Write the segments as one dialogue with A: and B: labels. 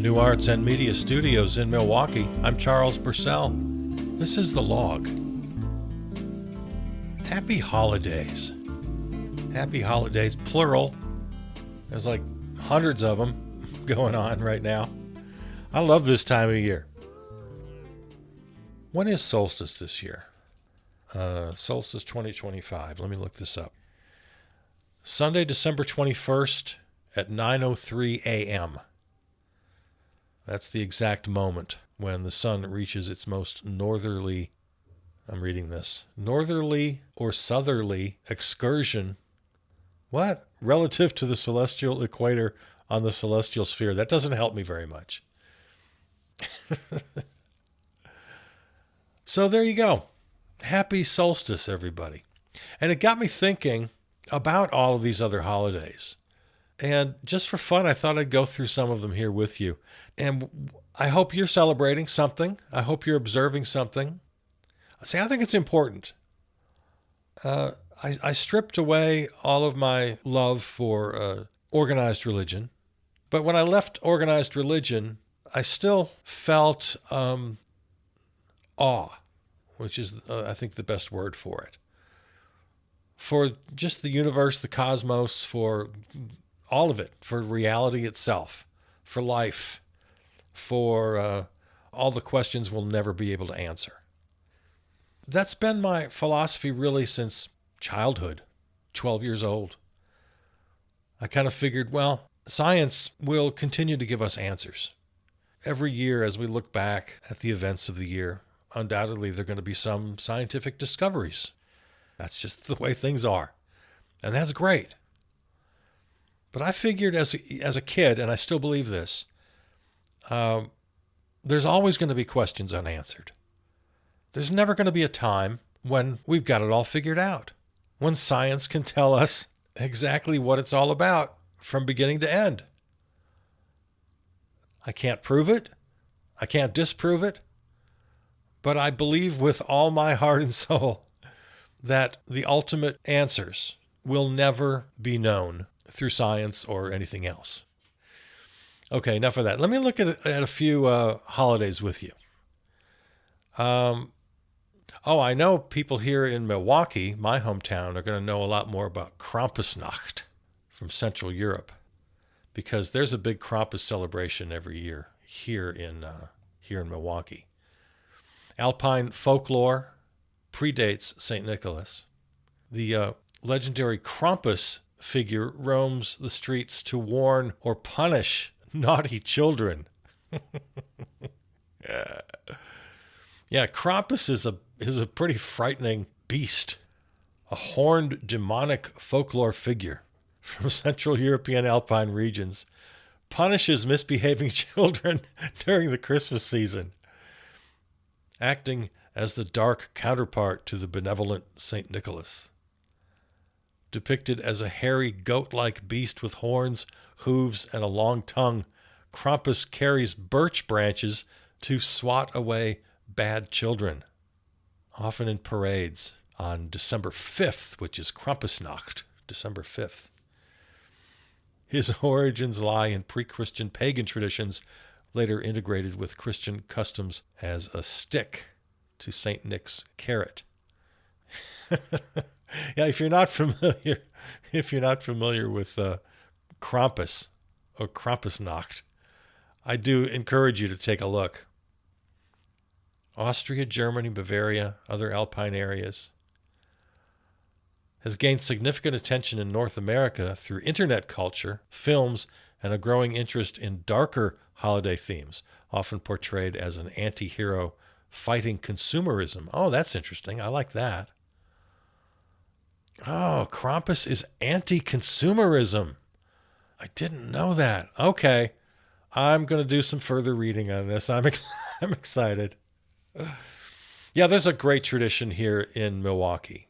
A: New Arts and Media Studios in Milwaukee, I'm Charles Purcell. This is The Log. Happy holidays. Happy holidays, plural. There's like hundreds of them going on right now. I love this time of year. When is solstice this year? Solstice 2025. Let me look this up. Sunday, December 21st at 9:03 a.m. That's the exact moment when the sun reaches its most northerly, I'm reading this, northerly or southerly excursion. What? Relative to the celestial equator on the celestial sphere. That doesn't help me very much. So there you go. Happy solstice, everybody. And it got me thinking about all of these other holidays. And just for fun, I thought I'd go through some of them here with you. And I hope you're celebrating something. I hope you're observing something. See, I think it's important. I stripped away all of my love for organized religion. But when I left organized religion, I still felt awe, which is, I think, the best word for it. For just the universe, the cosmos, for all of it, for reality itself, for life, for all the questions we'll never be able to answer. That's been my philosophy really since childhood, 12 years old. I kind of figured, well, science will continue to give us answers. Every year as we look back at the events of the year, undoubtedly there are going to be some scientific discoveries. That's just the way things are. And that's great. But I figured as a kid, and I still believe this, there's always going to be questions unanswered. There's never going to be a time when we've got it all figured out, when science can tell us exactly what it's all about from beginning to end. I can't prove it. I can't disprove it. But I believe with all my heart and soul that the ultimate answers will never be known through science or anything else. Okay, enough of that. Let me look at a few holidays with you. I know people here in Milwaukee, my hometown, are going to know a lot more about Krampusnacht from Central Europe, because there's a big Krampus celebration every year here in Milwaukee. Alpine folklore predates St. Nicholas. The legendary Krampus figure roams the streets to warn or punish naughty children. Yeah, Krampus is a pretty frightening beast, a horned demonic folklore figure from Central European alpine regions, punishes misbehaving children during the Christmas season, acting as the dark counterpart to the benevolent St. Nicholas. Depicted as a hairy goat-like beast with horns, hooves, and a long tongue, Krampus carries birch branches to swat away bad children, often in parades on December 5th, which is Krampusnacht, December 5th. His origins lie in pre-Christian pagan traditions, later integrated with Christian customs as a stick to St. Nick's carrot. Yeah, if you're not familiar with Krampus or Krampusnacht, I do encourage you to take a look. Austria, Germany, Bavaria, other alpine areas, has gained significant attention in North America through internet culture, films, and a growing interest in darker holiday themes, often portrayed as an anti-hero fighting consumerism. Oh, that's interesting. I like that. Oh, Krampus is anti-consumerism. I didn't know that. Okay. I'm going to do some further reading on this. I'm excited. Yeah, there's a great tradition here in Milwaukee.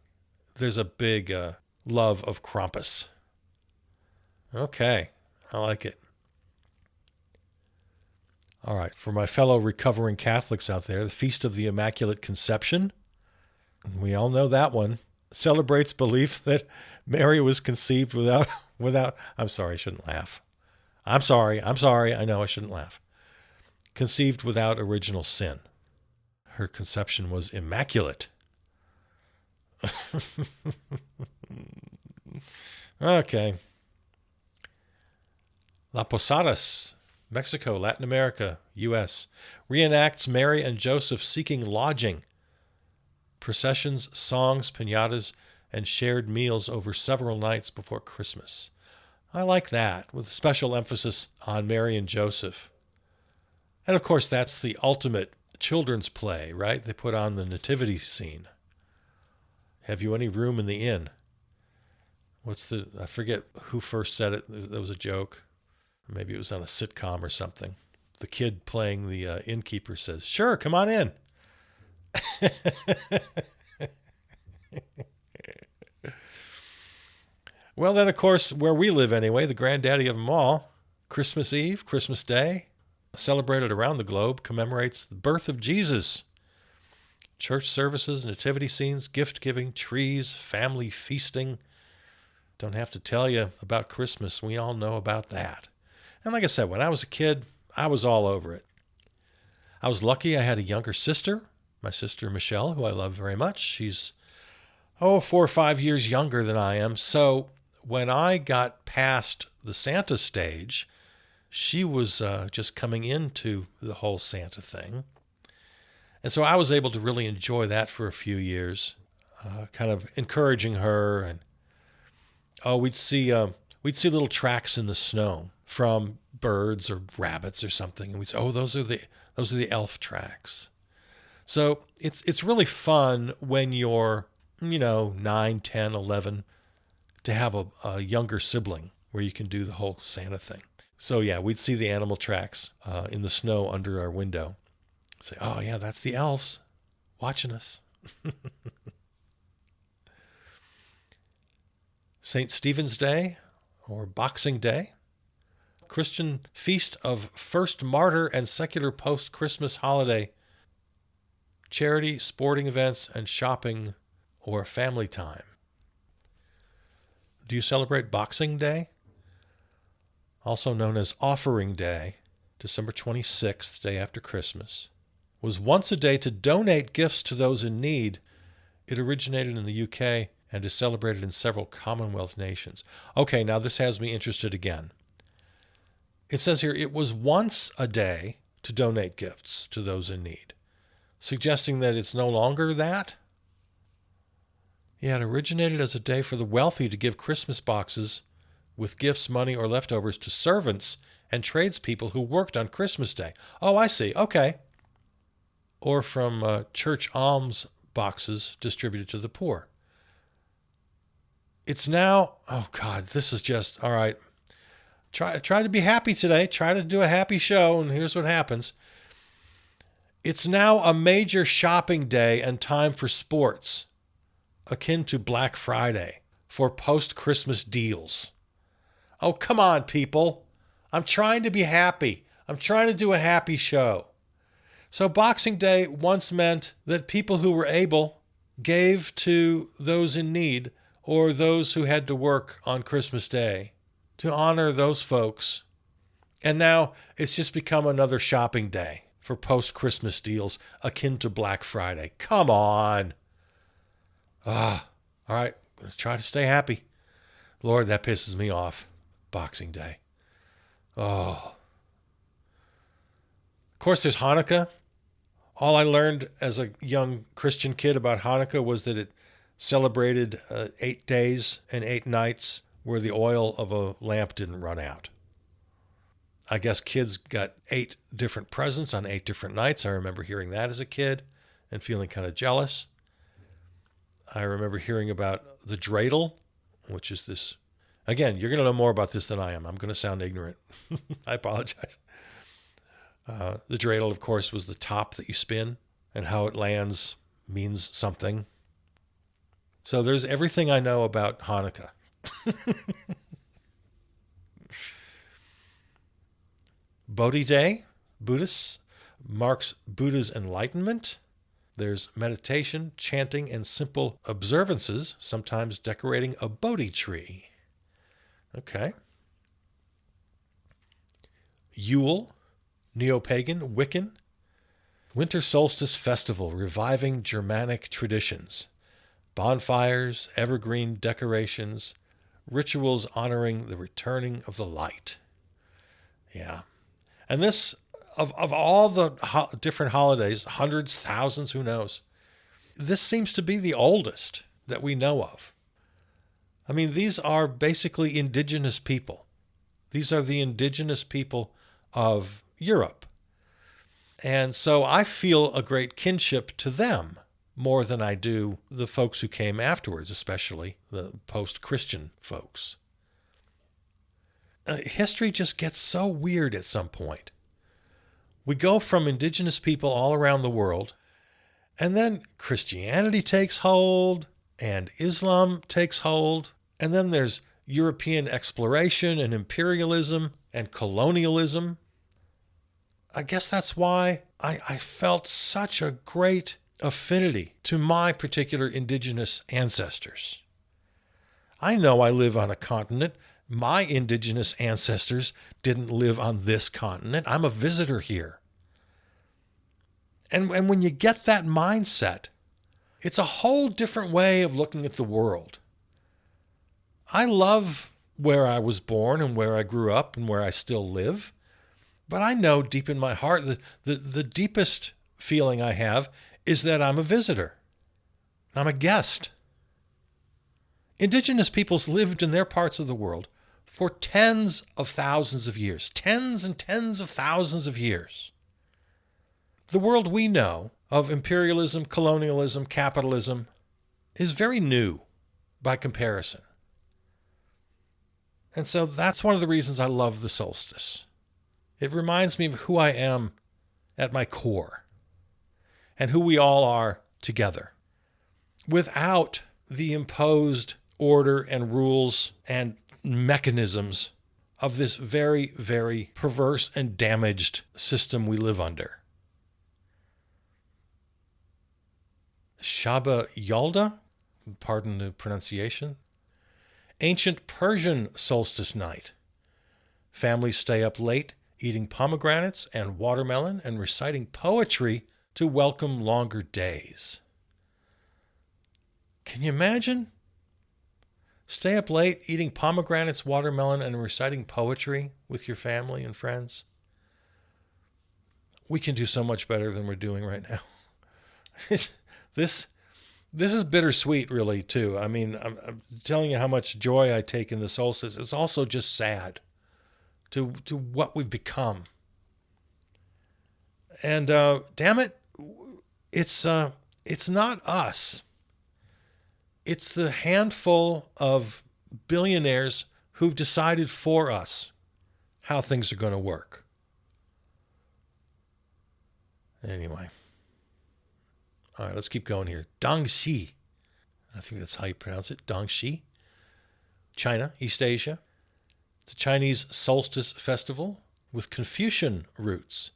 A: There's a big love of Krampus. Okay. I like it. All right. For my fellow recovering Catholics out there, the Feast of the Immaculate Conception, we all know that one, celebrates belief that Mary was conceived without, I'm sorry, I shouldn't laugh. I'm sorry, I know I shouldn't laugh. conceived without original sin. Her conception was immaculate. Okay. La Posadas, Mexico, Latin America, U.S. reenacts Mary and Joseph seeking lodging. Processions, songs, piñatas, and shared meals over several nights before Christmas. I like that, with a special emphasis on Mary and Joseph. And of course, that's the ultimate children's play, right? They put on the nativity scene. Have you any room in the inn? I forget who first said it. That was a joke. Maybe it was on a sitcom or something. The kid playing the innkeeper says, "Sure, come on in." Well, then, of course, where we live anyway, the granddaddy of them all, Christmas Eve, Christmas Day, celebrated around the globe, commemorates the birth of Jesus. Church services, nativity scenes, gift-giving, trees, family feasting. Don't have to tell you about Christmas. We all know about that. And like I said, when I was a kid, I was all over it. I was lucky I had a younger sister, my sister Michelle, who I love very much. She's, 4 or 5 years younger than I am. So when I got past the Santa stage, she was just coming into the whole Santa thing. And so I was able to really enjoy that for a few years, kind of encouraging her. And we'd see little tracks in the snow from birds or rabbits or something, and we'd say, those are the elf tracks. So it's really fun when you're 9, 10, 11 to have a younger sibling where you can do the whole Santa thing. So yeah, we'd see the animal tracks in the snow under our window. Say, oh yeah, that's the elves watching us. St. Stephen's Day, or Boxing Day, Christian feast of first martyr and secular post-Christmas holiday, charity, sporting events, and shopping or family time. Do you celebrate Boxing Day? Also known as Offering Day, December 26th, day after Christmas, was once a day to donate gifts to those in need. It originated in the UK and is celebrated in several Commonwealth nations. Okay, now this has me interested again. It says here, it was once a day to donate gifts to those in need, suggesting that it's no longer that? Yeah, it originated as a day for the wealthy to give Christmas boxes with gifts, money, or leftovers to servants and tradespeople who worked on Christmas Day. Oh, I see. Okay. Or from church alms boxes distributed to the poor. It's now, oh God, this is just, all right. Try to be happy today. Try to do a happy show, and here's what happens. It's now a major shopping day and time for sports, akin to Black Friday, for post-Christmas deals. Oh, come on, people. I'm trying to be happy. I'm trying to do a happy show. So Boxing Day once meant that people who were able gave to those in need or those who had to work on Christmas Day to honor those folks. And now it's just become another shopping day for post-Christmas deals akin to Black Friday. Come on. All right, I'm going to try to stay happy. Lord, that pisses me off. Boxing Day. Oh. Of course, there's Hanukkah. All I learned as a young Christian kid about Hanukkah was that it celebrated 8 days and 8 nights where the oil of a lamp didn't run out. I guess kids got 8 different presents on 8 different nights. I remember hearing that as a kid and feeling kind of jealous. I remember hearing about the dreidel, which is this. Again, you're going to know more about this than I am. I'm going to sound ignorant. I apologize. The dreidel, of course, was the top that you spin, and how it lands means something. So there's everything I know about Hanukkah. Bodhi Day, Buddhists, marks Buddha's enlightenment. There's meditation, chanting, and simple observances, sometimes decorating a Bodhi tree. Okay. Yule, neo-pagan, Wiccan. Winter Solstice Festival, reviving Germanic traditions. Bonfires, evergreen decorations, rituals honoring the returning of the light. Yeah. And this, of all the different holidays, hundreds, thousands, who knows, this seems to be the oldest that we know of. I mean, these are basically indigenous people. These are the indigenous people of Europe. And so I feel a great kinship to them more than I do the folks who came afterwards, especially the post-Christian folks. History just gets so weird at some point. We go from indigenous people all around the world, and then Christianity takes hold, and Islam takes hold, and then there's European exploration and imperialism and colonialism. I guess that's why I felt such a great affinity to my particular indigenous ancestors. I know I live on a continent. My indigenous ancestors didn't live on this continent. I'm a visitor here. And when you get that mindset, it's a whole different way of looking at the world. I love where I was born and where I grew up and where I still live. But I know deep in my heart that the deepest feeling I have is that I'm a visitor. I'm a guest. Indigenous peoples lived in their parts of the world for tens of thousands of years, tens and tens of thousands of years. The world we know of imperialism, colonialism, capitalism is very new by comparison. And so that's one of the reasons I love the solstice. It reminds me of who I am at my core and who we all are together without the imposed order and rules and mechanisms of this very, very perverse and damaged system we live under. Shaba Yalda, pardon the pronunciation, ancient Persian solstice night. Families stay up late eating pomegranates and watermelon and reciting poetry to welcome longer days. Can you imagine? Stay up late eating pomegranates, watermelon, and reciting poetry with your family and friends. We can do so much better than we're doing right now. This is bittersweet, really, too. I mean, I'm telling you how much joy I take in the solstice. It's also just sad to what we've become. And damn it, it's not us. It's the handful of billionaires who've decided for us how things are going to work. Anyway. All right, let's keep going here. Dongxi. I think that's how you pronounce it. Dongxi. China, East Asia. It's a Chinese solstice festival with Confucian roots.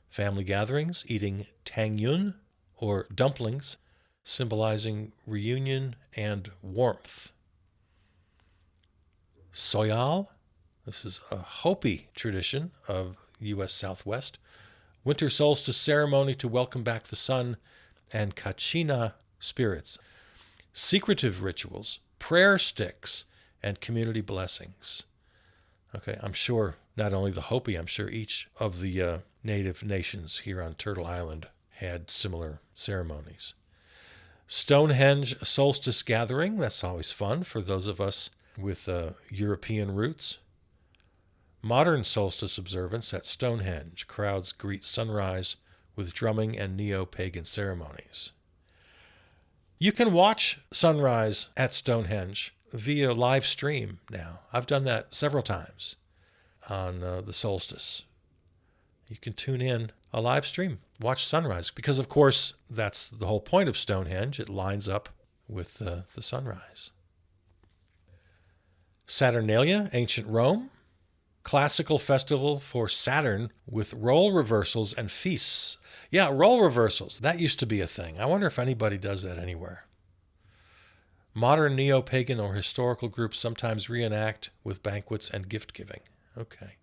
A: Family gatherings, eating tangyun, or dumplings, symbolizing reunion and warmth. Soyal. This is a Hopi tradition of U.S. Southwest. Winter solstice ceremony to welcome back the sun and Kachina spirits. Secretive rituals, prayer sticks, and community blessings. Okay, I'm sure not only the Hopi, I'm sure each of the native nations here on Turtle Island had similar ceremonies. Stonehenge solstice gathering, that's always fun for those of us with European roots. Modern solstice observance at Stonehenge. Crowds greet sunrise with drumming and neo-pagan ceremonies. You can watch sunrise at Stonehenge via live stream now. I've done that several times on the solstice. You can tune in a live stream, watch sunrise, because of course that's the whole point of Stonehenge. It lines up with the sunrise. Saturnalia, ancient Rome. Classical festival for Saturn with role reversals and feasts. Yeah, role reversals. That used to be a thing. I wonder if anybody does that anywhere. Modern neo-pagan or historical groups sometimes reenact with banquets and gift-giving. Okay.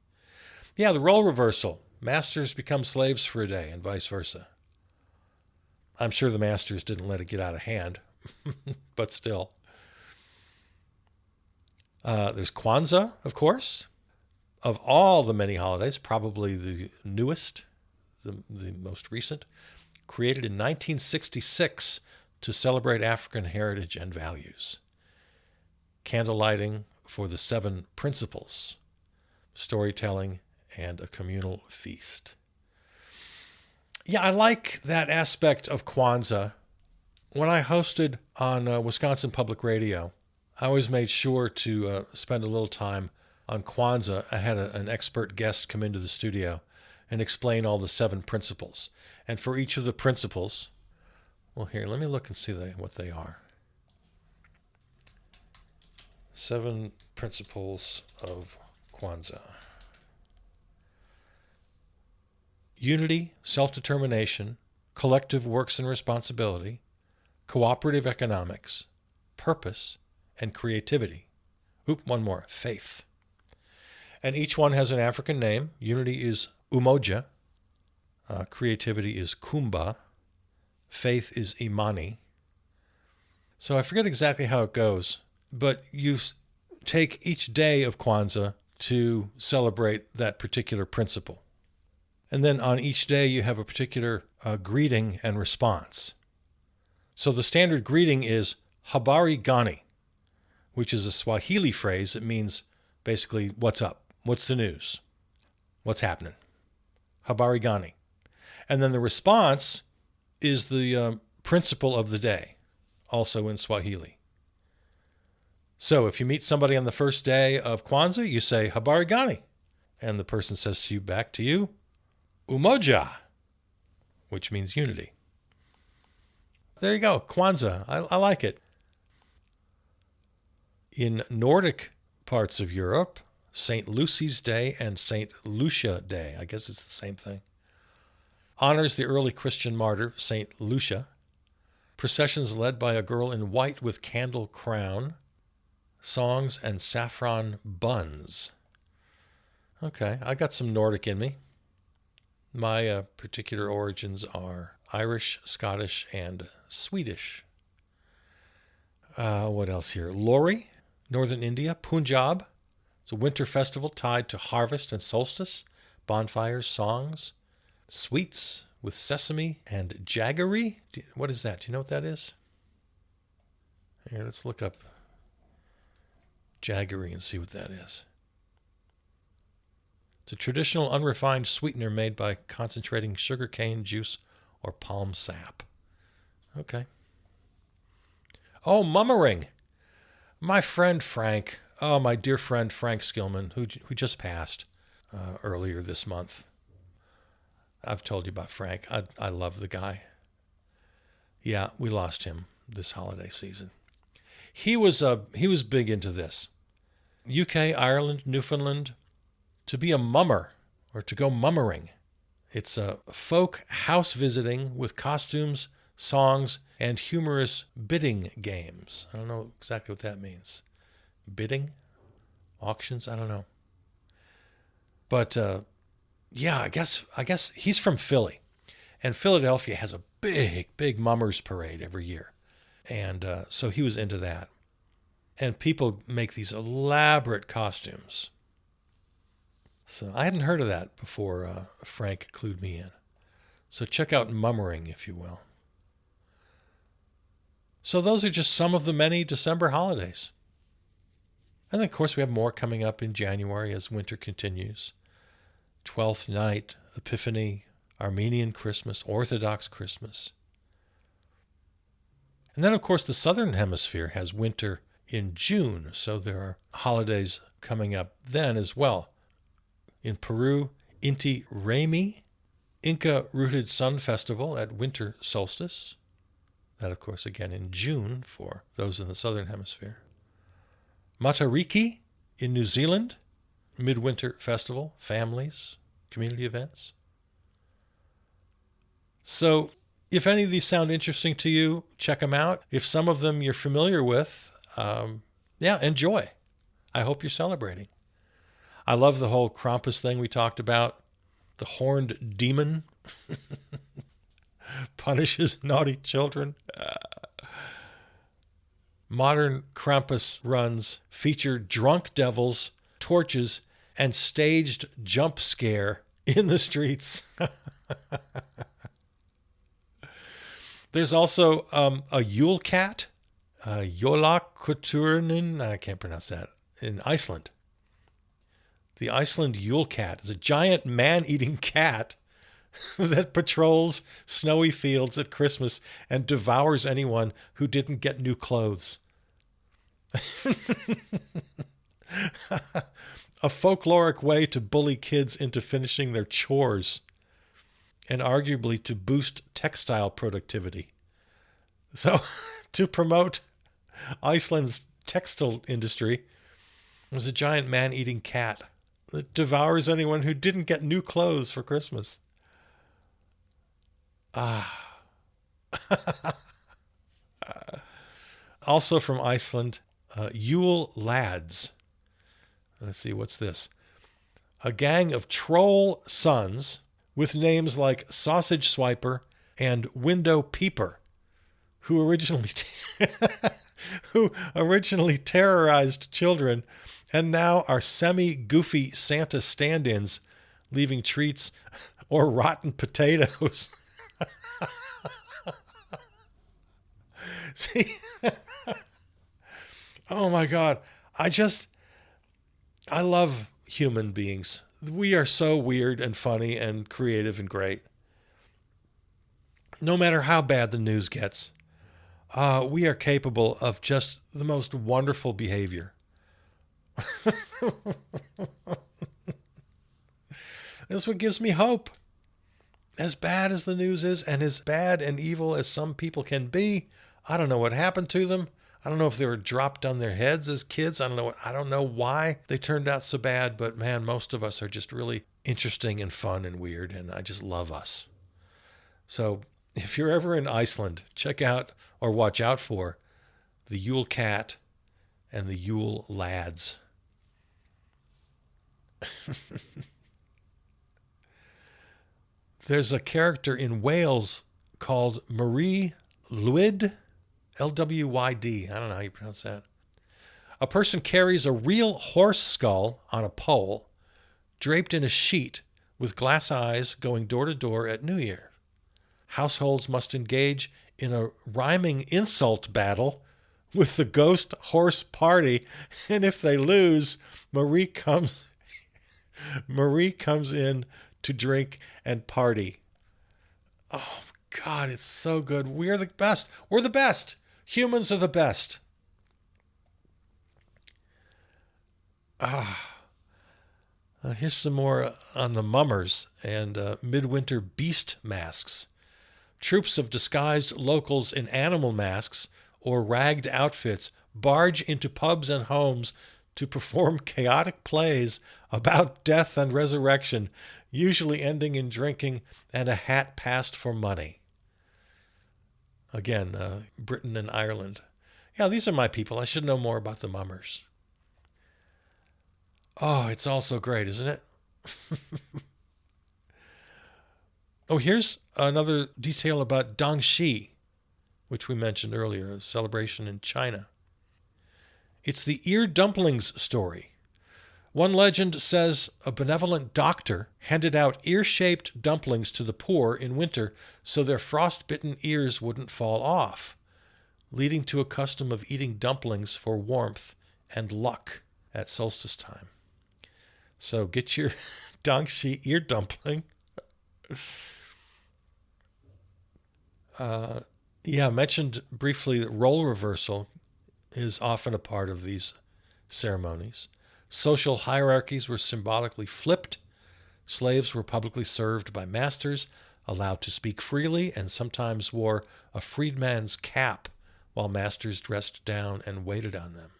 A: Yeah, the role reversal. Masters become slaves for a day and vice versa. I'm sure the masters didn't let it get out of hand, but still. There's Kwanzaa, of course. Of all the many holidays, probably the newest, the most recent, created in 1966 to celebrate African heritage and values. Candle lighting for the 7 principles, storytelling, and a communal feast. Yeah, I like that aspect of Kwanzaa. When I hosted on Wisconsin Public Radio, I always made sure to spend a little time on Kwanzaa. I had an expert guest come into the studio and explain all the 7 principles. And for each of the principles, well, here, let me look and see what they are. 7 principles of Kwanzaa. Unity, self-determination, collective works and responsibility, cooperative economics, purpose, and creativity. One more, faith. And each one has an African name. Unity is Umoja. Creativity is Kumba. Faith is Imani. So I forget exactly how it goes, but you take each day of Kwanzaa to celebrate that particular principle. And then on each day you have a particular greeting and response. So the standard greeting is Habari Gani, which is a Swahili phrase that means basically, what's up? What's the news? What's happening? Habari Gani. And then the response is the principle of the day, also in Swahili. So if you meet somebody on the first day of Kwanzaa, you say, Habari Gani. And the person says back to you, Umoja, which means unity. There you go, Kwanzaa. I like it. In Nordic parts of Europe, St. Lucy's Day and St. Lucia Day, I guess it's the same thing, honors the early Christian martyr, St. Lucia. Processions led by a girl in white with candle crown, songs and saffron buns. Okay, I got some Nordic in me. My particular origins are Irish, Scottish, and Swedish. What else here? Lori, Northern India, Punjab. It's a winter festival tied to harvest and solstice, bonfires, songs, sweets with sesame and jaggery. What is that? Do you know what that is? Here, let's look up jaggery and see what that is. It's a traditional unrefined sweetener made by concentrating sugarcane juice or palm sap. Okay. Oh, mummering. My friend Frank, my dear friend Frank Skillman, who just passed earlier this month. I've told you about Frank. I love the guy. Yeah, we lost him this holiday season. He was big into this. UK, Ireland, Newfoundland, to be a mummer or to go mummering. It's a folk house visiting with costumes, songs, and humorous bidding games. I don't know exactly what that means. Bidding? Auctions? I don't know. But yeah, I guess he's from Philly. And Philadelphia has a big mummers parade every year. And so he was into that. And people make these elaborate costumes. So I hadn't heard of that before Frank clued me in. So check out mummering, if you will. So those are just some of the many December holidays. And then, of course, we have more coming up in January as winter continues. 12th Night, Epiphany, Armenian Christmas, Orthodox Christmas. And then, of course, the Southern Hemisphere has winter in June, so there are holidays coming up then as well. In Peru, Inti Raymi, Inca-rooted Sun Festival at winter solstice. That, of course, again in June for those in the Southern Hemisphere. Matariki in New Zealand, midwinter festival, families, community events. So if any of these sound interesting to you, check them out. If some of them you're familiar with, enjoy. I hope you're celebrating. I love the whole Krampus thing we talked about. The horned demon punishes naughty children. Modern Krampus runs feature drunk devils, torches, and staged jump scare in the streets. There's also a Yule cat, Jólakötturinn, I can't pronounce that, in Iceland. The Iceland Yule cat is a giant man-eating cat that patrols snowy fields at Christmas and devours anyone who didn't get new clothes. A folkloric way to bully kids into finishing their chores, and arguably to boost textile productivity. So, to promote Iceland's textile industry, there's a giant man-eating cat that devours anyone who didn't get new clothes for Christmas. Also from Iceland, Yule Lads. Let's see, what's this? A gang of troll sons with names like Sausage Swiper and Window Peeper, who originally terrorized children and now are semi-goofy Santa stand-ins, leaving treats or rotten potatoes. See? Oh my God. I love human beings. We are so weird and funny and creative and great. No matter how bad the news gets, we are capable of just the most wonderful behavior. That's what gives me hope. As bad as the news is, and as bad and evil as some people can be, I don't know what happened to them. I don't know if they were dropped on their heads as kids. I don't know why they turned out so bad, but man, most of us are just really interesting and fun and weird, and I just love us. So if you're ever in Iceland, check out or watch out for the Yule Cat and the Yule Lads. There's a character in Wales called Marie Lwyd, Lwyd. I don't know how you pronounce that. A person carries a real horse skull on a pole, draped in a sheet with glass eyes, going door to door at New Year. Households must engage in a rhyming insult battle with the ghost horse party, and if they lose, Marie comes in to drink and party. Oh God, it's so good. We're the best. We're the best. Humans are the best. Here's some more on the mummers and midwinter beast masks. Troops of disguised locals in animal masks or ragged outfits barge into pubs and homes to perform chaotic plays about death and resurrection, usually ending in drinking and a hat passed for money. Again, Britain and Ireland. Yeah, these are my people. I should know more about the mummers. Oh, it's all so great, isn't it? Oh, here's another detail about Dongxi, which we mentioned earlier, a celebration in China. It's the ear dumplings story. One legend says a benevolent doctor handed out ear-shaped dumplings to the poor in winter so their frost-bitten ears wouldn't fall off, leading to a custom of eating dumplings for warmth and luck at solstice time. So get your Dongxi ear dumpling. I mentioned briefly that role reversal is often a part of these ceremonies. Social hierarchies were symbolically flipped. Slaves were publicly served by masters, allowed to speak freely, and sometimes wore a freedman's cap while masters dressed down and waited on them.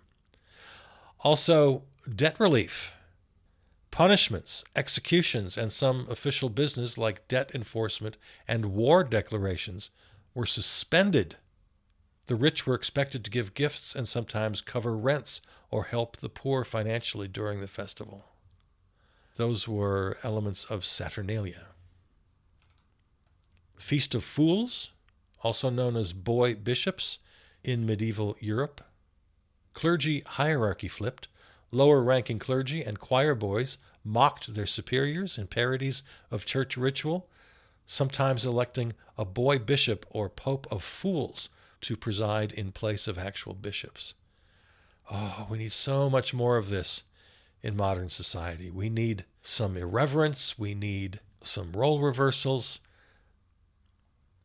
A: Also, debt relief, punishments, executions, and some official business like debt enforcement and war declarations were suspended. The rich were expected to give gifts and sometimes cover rents or help the poor financially during the festival. Those were elements of Saturnalia. Feast of Fools, also known as boy bishops in medieval Europe. Clergy hierarchy flipped. Lower-ranking clergy and choir boys mocked their superiors in parodies of church ritual, sometimes electing a boy bishop or pope of fools to preside in place of actual bishops. Oh, we need so much more of this in modern society. We need some irreverence. We need some role reversals.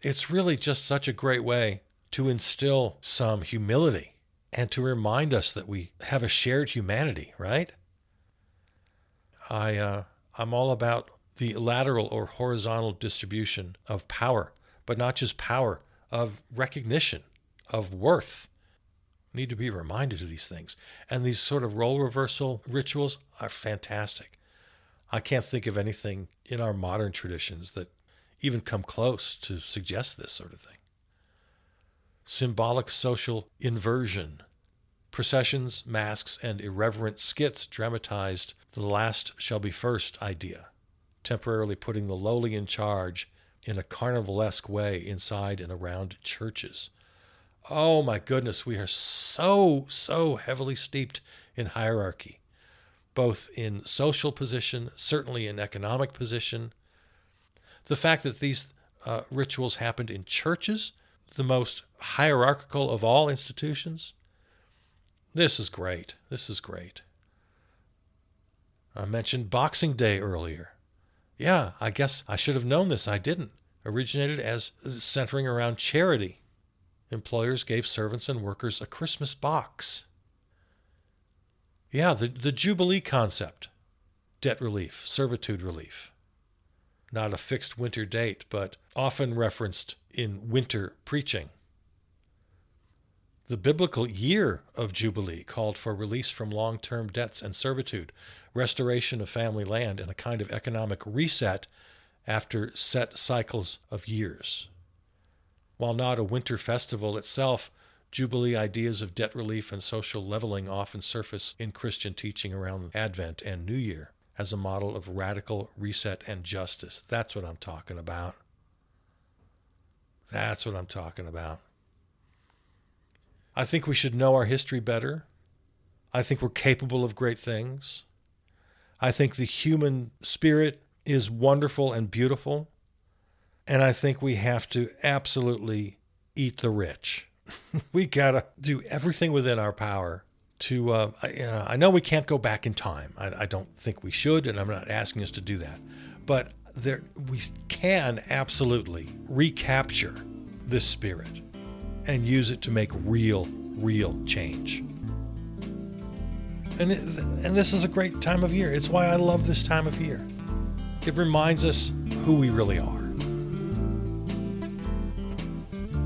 A: It's really just such a great way to instill some humility and to remind us that we have a shared humanity, right? I'm all about the lateral or horizontal distribution of power, but not just power, of recognition, of worth. We need to be reminded of these things. And these sort of role reversal rituals are fantastic. I can't think of anything in our modern traditions that even come close to suggest this sort of thing. Symbolic social inversion. Processions, masks, and irreverent skits dramatized the last shall be first idea, temporarily putting the lowly in charge in a carnivalesque way inside and around churches. Oh my goodness, we are so heavily steeped in hierarchy, both in social position, certainly in economic position. The fact that these rituals happened in churches, the most hierarchical of all institutions, this is great. This is great. I mentioned Boxing Day earlier. Yeah, I guess I should have known this. I didn't. Originated as centering around charity. Employers gave servants and workers a Christmas box. Yeah, the Jubilee concept. Debt relief, servitude relief. Not a fixed winter date, but often referenced in winter preaching. The biblical year of Jubilee called for release from long-term debts and servitude, restoration of family land, and a kind of economic reset after set cycles of years. While not a winter festival itself, Jubilee ideas of debt relief and social leveling often surface in Christian teaching around Advent and New Year as a model of radical reset and justice. That's what I'm talking about. That's what I'm talking about. I think we should know our history better. I think we're capable of great things. I think the human spirit is wonderful and beautiful. And I think we have to absolutely eat the rich. We got to do everything within our power to, I know we can't go back in time. I don't think we should, and I'm not asking us to do that. But we can absolutely recapture this spirit and use it to make real change. And this is a great time of year. It's why I love this time of year. It reminds us who we really are.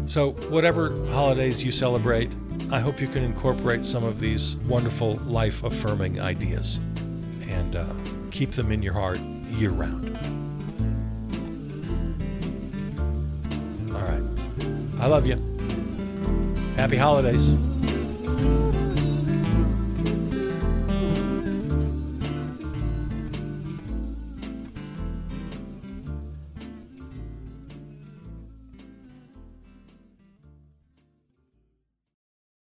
A: So whatever holidays you celebrate, I hope you can incorporate some of these wonderful life-affirming ideas and keep them in your heart year-round. All right. I love you. Happy holidays.